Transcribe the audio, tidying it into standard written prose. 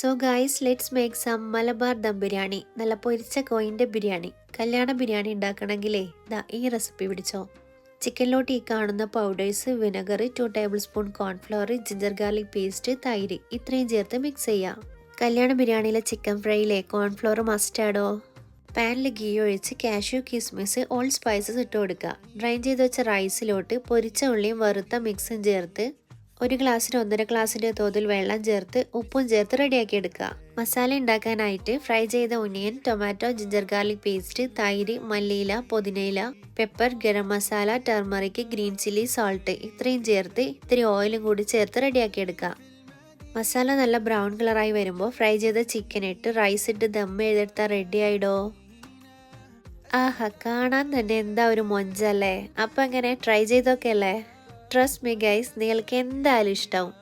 So guys let's make some Malabar dum biryani. നല്ല പൊരിച്ച കോയിൻ്റെ ബിരിയാണി. കല്യാണ ബിരിയാണി ഉണ്ടാക്കണമെങ്കിലേ ഈ റെസിപ്പി പിടിച്ചോ. ചിക്കനിലോട്ട് ഈ കാണുന്ന powders, vinegar, 2 table spoon cornflour, ginger garlic paste, തൈര് ഇത്രയും ചേർത്ത് മിക്സ് ചെയ്യാം. കല്യാണ ബിരിയാണിയിലെ ചിക്കൻ ഫ്രൈയിലെ കോൺഫ്ലവർ മസ്റ്റാഡോ. പാനിൽ ഗീ ഒഴിച്ച് കാഷ്യൂ, കിസ്മിസ്, ഓൾ സ്പൈസസ് ഇട്ട് കൊടുക്കുക. ഡ്രൈൻ ചെയ്ത് വെച്ച റൈസിലോട്ട് പൊരിച്ച ഉള്ളിയും വറുത്ത മിക്സും ചേർത്ത് 1 ഗ്ലാസ്സിന് 1.5 ഗ്ലാസിൻ്റെ തോതിൽ വെള്ളം ചേർത്ത് ഉപ്പും ചേർത്ത് റെഡിയാക്കി എടുക്കുക. മസാല ഉണ്ടാക്കാനായിട്ട് ഫ്രൈ ചെയ്ത onion, tomato, ginger garlic paste, തൈര്, മല്ലിയില, പുതിനയില, pepper, garam masala, turmeric, green chilli, salt ഇത്രയും ചേർത്ത് ഇത്തിരി ഓയിലും കൂടി ചേർത്ത് റെഡിയാക്കി എടുക്കുക. മസാല നല്ല ബ്രൗൺ കളറായി വരുമ്പോൾ ഫ്രൈ ചെയ്ത ചിക്കൻ ഇട്ട് റൈസ് ഇട്ട് ദം ചെയ്തെടുത്താൽ റെഡി ആയിടോ. ആഹാ, കാണാൻ തന്നെ എന്താ ഒരു മൊഞ്ചല്ലേ. അപ്പം എങ്ങനെ ട്രൈ ചെയ്തൊക്കെ അല്ലേ? ട്രസ്റ്റ് മീ ഗൈസ്, നിങ്ങൾക്ക് എന്തായാലും ഇഷ്ടാവും.